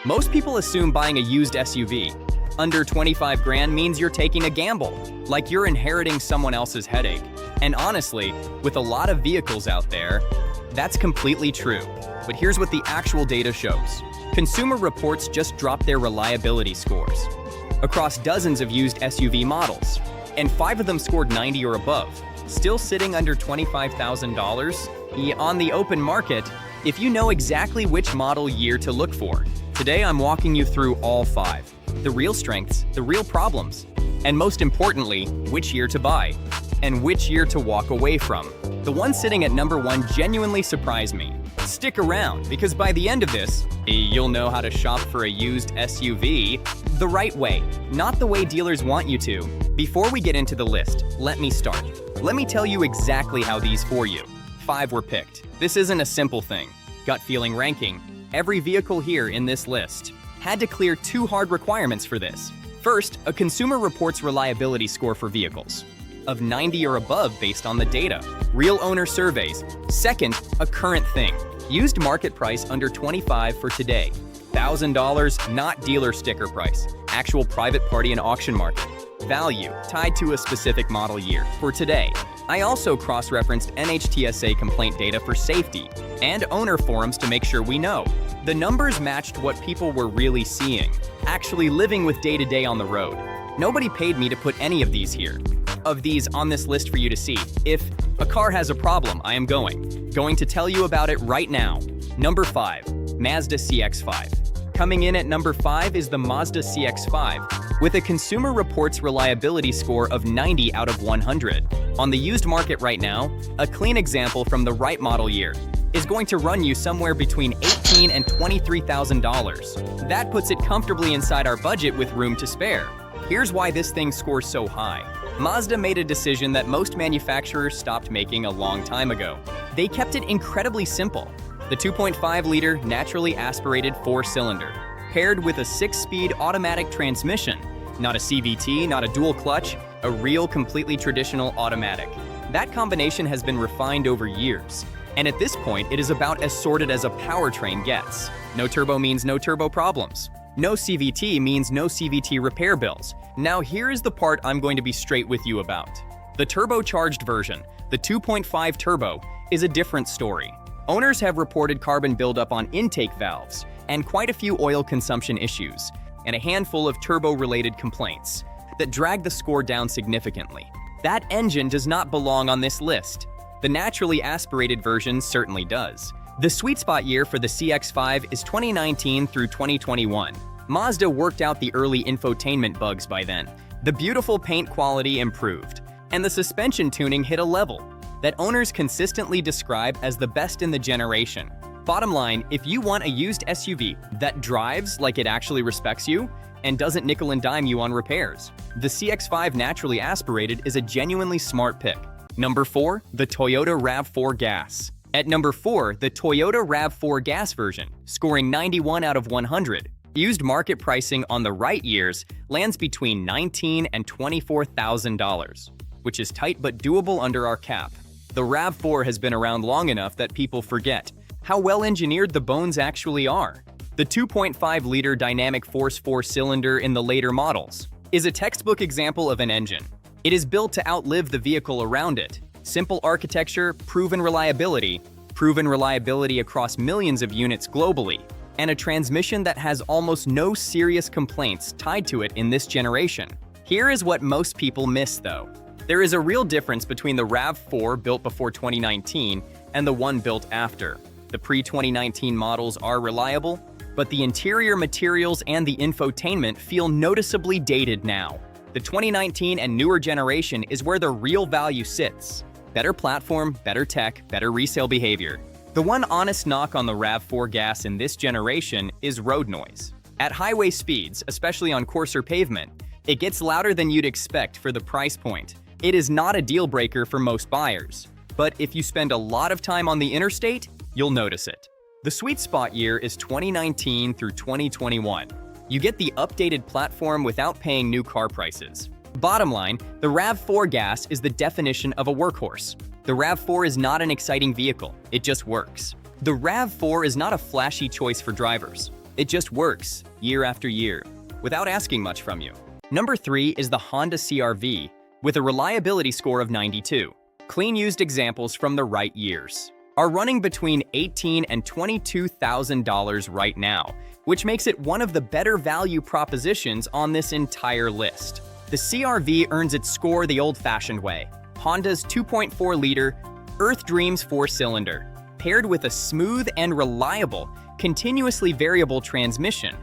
Most people assume buying a used SUV under 25 grand means you're taking a gamble, like you're inheriting someone else's headache. And honestly, with a lot of vehicles out there, that's completely true. But here's what the actual data shows. Consumer Reports just dropped their reliability scores across dozens of used SUV models, and 5 of them scored 90 or above, still sitting under $25,000 on the open market if you know exactly which model year to look for. Today I'm walking you through all 5, the real strengths, the real problems, and most importantly, which year to buy and which year to walk away from. The one sitting at number 1 genuinely surprised me. Stick around, because by the end of this, you'll know how to shop for a used SUV the right way, not the way dealers want you to. Before we get into the list, let me start. Let me tell you exactly how these 5 were picked. This isn't a simple thing. Gut feeling ranking. Every vehicle here in this list had to clear 2 hard requirements for this. First, a Consumer Reports reliability score for vehicles of 90 or above based on the data. Real owner surveys. Second, a current thing. Used market price under 25 for today. $1,000, not dealer sticker price. Actual private party and auction market. Value, tied to a specific model year for today. I also cross-referenced NHTSA complaint data for safety and owner forums to make sure we know. The numbers matched what people were really seeing, actually living with day-to-day on the road. Nobody paid me to put any of these here. Of these on this list for you to see. If a car has a problem, I am going to tell you about it right now. Number 5, Mazda CX-5. Coming in at number 5 is the Mazda CX-5, with a Consumer Reports reliability score of 90 out of 100. On the used market right now, a clean example from the right model year is going to run you somewhere between $18,000 and $23,000. That puts it comfortably inside our budget with room to spare. Here's why this thing scores so high. Mazda made a decision that most manufacturers stopped making a long time ago. They kept it incredibly simple. The 2.5-liter naturally aspirated 4-cylinder, paired with a 6-speed automatic transmission. Not a CVT, not a dual clutch, a real completely traditional automatic. That combination has been refined over years, and at this point it is about as sorted as a powertrain gets. No turbo means no turbo problems. No CVT means no CVT repair bills. Now here is the part I'm going to be straight with you about. The turbocharged version, the 2.5 turbo, is a different story. Owners have reported carbon buildup on intake valves and quite a few oil consumption issues, and a handful of turbo-related complaints that drag the score down significantly. That engine does not belong on this list. The naturally aspirated version certainly does. The sweet spot year for the CX-5 is 2019 through 2021. Mazda worked out the early infotainment bugs by then. The beautiful paint quality improved, and the suspension tuning hit a level that owners consistently describe as the best in the generation. Bottom line, if you want a used SUV that drives like it actually respects you and doesn't nickel and dime you on repairs, the CX-5 naturally aspirated is a genuinely smart pick. Number 4, the Toyota RAV4 Gas. At number 4, the Toyota RAV4 Gas version, scoring 91 out of 100. Used market pricing on the right years lands between $19,000 and $24,000, which is tight but doable under our cap. The RAV4 has been around long enough that people forget how well engineered the bones actually are. The 2.5-liter dynamic force 4-cylinder in the later models is a textbook example of an engine. It is built to outlive the vehicle around it. Simple architecture, proven reliability across millions of units globally, and a transmission that has almost no serious complaints tied to it in this generation. Here is what most people miss though. There is a real difference between the RAV4 built before 2019 and the one built after. The pre-2019 models are reliable, but the interior materials and the infotainment feel noticeably dated now. The 2019 and newer generation is where the real value sits. Better platform, better tech, better resale behavior. The one honest knock on the RAV4 Gas in this generation is road noise. At highway speeds, especially on coarser pavement, it gets louder than you'd expect for the price point. It is not a deal breaker for most buyers, but if you spend a lot of time on the interstate, you'll notice it. The sweet spot year is 2019 through 2021. You get the updated platform without paying new car prices. Bottom line, the RAV4 Gas is the definition of a workhorse. The RAV4 is not an exciting vehicle, it just works. The RAV4 is not a flashy choice for drivers. It just works, year after year, without asking much from you. Number 3 is the Honda CR-V, with a reliability score of 92. Clean used examples from the right years are running between $18,000 and $22,000 right now, which makes it one of the better value propositions on this entire list. The CR-V earns its score the old-fashioned way. Honda's 2.4-liter Earth Dreams 4-cylinder, paired with a smooth and reliable, continuously variable transmission,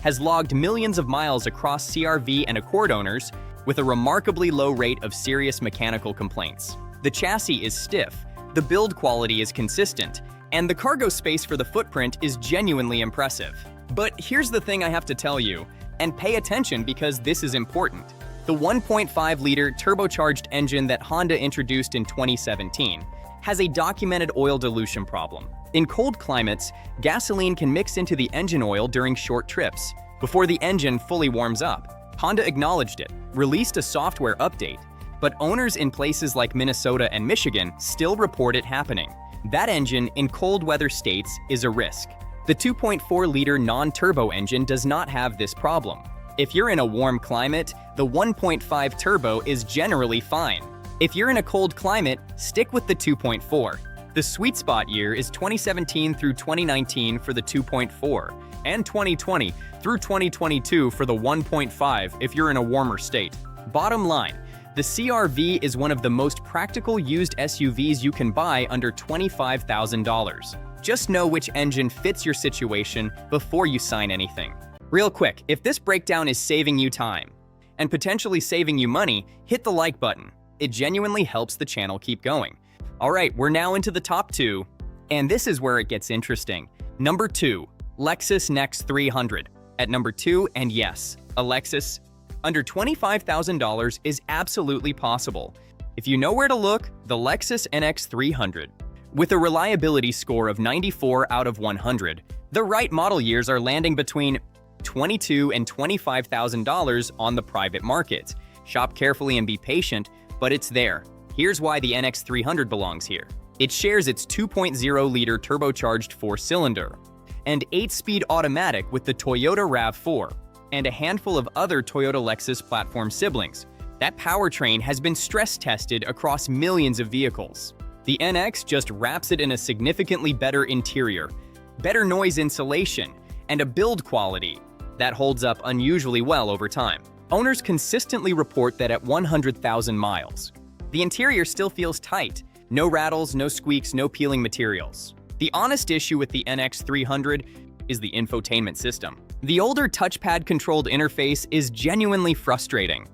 has logged millions of miles across CR-V and Accord owners with a remarkably low rate of serious mechanical complaints. The chassis is stiff, the build quality is consistent, and the cargo space for the footprint is genuinely impressive. But here's the thing I have to tell you, and pay attention because this is important. The 1.5-liter turbocharged engine that Honda introduced in 2017 has a documented oil dilution problem. In cold climates, gasoline can mix into the engine oil during short trips, before the engine fully warms up. Honda acknowledged it, released a software update, but owners in places like Minnesota and Michigan still report it happening. That engine in cold weather states is a risk. The 2.4-liter non-turbo engine does not have this problem. If you're in a warm climate, the 1.5 turbo is generally fine. If you're in a cold climate, stick with the 2.4. The sweet spot year is 2017 through 2019 for the 2.4, and 2020 through 2022 for the 1.5 if you're in a warmer state. Bottom line, the CR-V is one of the most practical used SUVs you can buy under $25,000. Just know which engine fits your situation before you sign anything. Real quick, if this breakdown is saving you time and potentially saving you money, hit the like button. It genuinely helps the channel keep going. All right, we're now into the top 2, and this is where it gets interesting. Number 2, Lexus NX 300. At number 2, and yes, a Lexus under $25,000 is absolutely possible. If you know where to look, the Lexus NX 300. With a reliability score of 94 out of 100, the right model years are landing between $22,000 and $25,000 on the private market. Shop carefully and be patient, but it's there. Here's why the NX 300 belongs here. It shares its 2.0-liter turbocharged 4-cylinder and 8-speed automatic with the Toyota RAV4 and a handful of other Toyota Lexus platform siblings. That powertrain has been stress-tested across millions of vehicles. The NX just wraps it in a significantly better interior, better noise insulation, and a build quality that holds up unusually well over time. Owners consistently report that at 100,000 miles, the interior still feels tight. No rattles, no squeaks, no peeling materials. The honest issue with the NX 300 is the infotainment system. The older touchpad-controlled interface is genuinely frustrating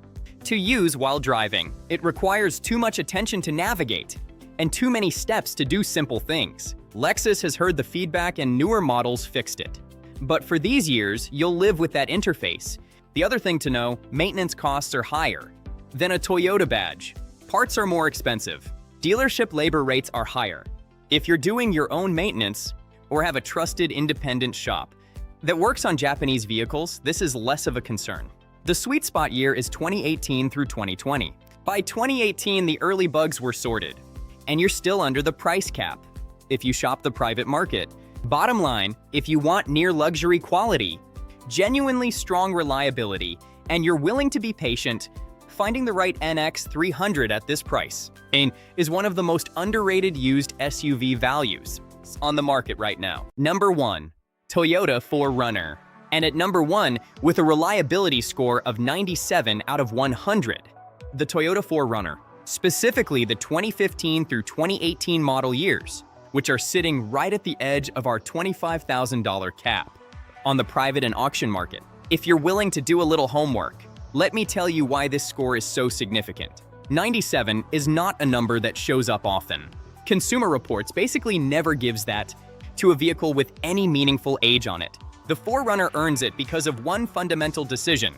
to use while driving. It requires too much attention to navigate and too many steps to do simple things. Lexus has heard the feedback and newer models fixed it. But for these years, you'll live with that interface. The other thing to know, maintenance costs are higher than a Toyota badge. Parts are more expensive. Dealership labor rates are higher. If you're doing your own maintenance or have a trusted independent shop that works on Japanese vehicles, this is less of a concern. The sweet spot year is 2018 through 2020. By 2018, the early bugs were sorted, and you're still under the price cap if you shop the private market. Bottom line, if you want near luxury quality, genuinely strong reliability, and you're willing to be patient, finding the right NX 300 at this price is one of the most underrated used SUV values on the market right now. Number 1, Toyota 4Runner. And at number 1, with a reliability score of 97 out of 100, the Toyota 4Runner, specifically the 2015 through 2018 model years, which are sitting right at the edge of our $25,000 cap on the private and auction market. If you're willing to do a little homework, let me tell you why this score is so significant. 97 is not a number that shows up often. Consumer Reports basically never gives that to a vehicle with any meaningful age on it. The 4Runner earns it because of one fundamental decision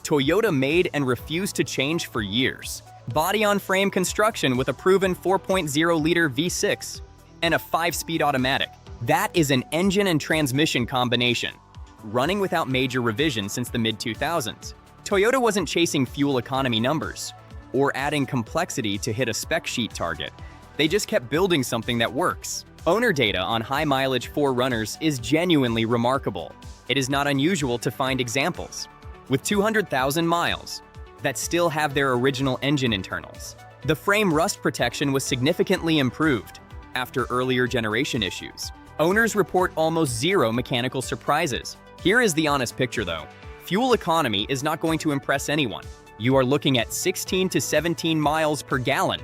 Toyota made and refused to change for years. Body-on-frame construction with a proven 4.0-liter V6 and a 5-speed automatic. That is an engine and transmission combination, running without major revision since the mid-2000s. Toyota wasn't chasing fuel economy numbers or adding complexity to hit a spec sheet target. They just kept building something that works. Owner data on high-mileage 4Runners is genuinely remarkable. it is not unusual to find examples with 200,000 miles that still have their original engine internals. The frame rust protection was significantly improved after earlier generation issues. Owners report almost zero mechanical surprises. Here is the honest picture though. Fuel economy is not going to impress anyone. You are looking at 16 to 17 miles per gallon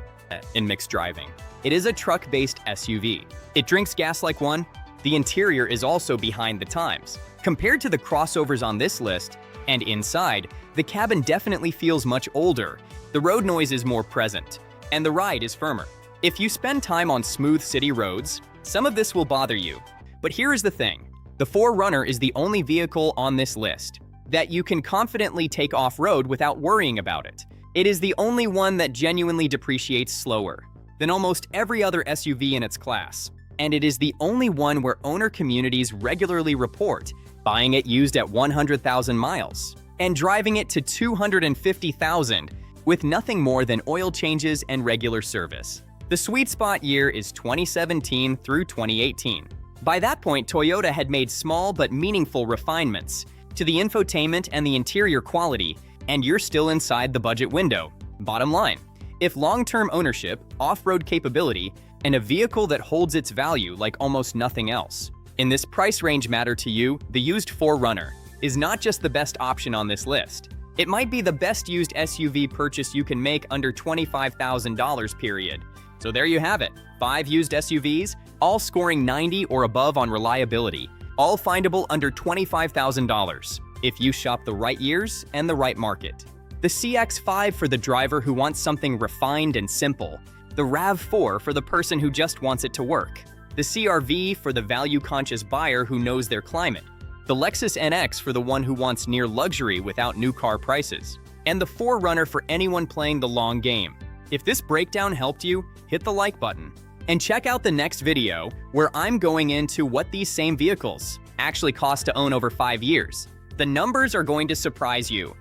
in mixed driving. It is a truck-based SUV. It drinks gas like one. The interior is also behind the times. Compared to the crossovers on this list, and inside, the cabin definitely feels much older. The road noise is more present, and the ride is firmer. If you spend time on smooth city roads, some of this will bother you. But here is the thing. The 4Runner is the only vehicle on this list that you can confidently take off-road without worrying about it. It is the only one that genuinely depreciates slower than almost every other SUV in its class. And it is the only one where owner communities regularly report buying it used at 100,000 miles and driving it to 250,000 with nothing more than oil changes and regular service. The sweet spot year is 2017 through 2018. By that point, Toyota had made small but meaningful refinements to the infotainment and the interior quality, and you're still inside the budget window. Bottom line, if long-term ownership, off-road capability, and a vehicle that holds its value like almost nothing else in this price range matter to you, the used 4Runner is not just the best option on this list. It might be the best used SUV purchase you can make under $25,000 period. So there you have it, 5 used SUVs, all scoring 90 or above on reliability, all findable under $25,000 if you shop the right years and the right market. The CX-5 for the driver who wants something refined and simple, the RAV4 for the person who just wants it to work, the CR-V for the value-conscious buyer who knows their climate, the Lexus NX for the one who wants near luxury without new car prices, and the 4Runner for anyone playing the long game. If this breakdown helped you, hit the like button. And check out the next video where I'm going into what these same vehicles actually cost to own over 5 years. The numbers are going to surprise you.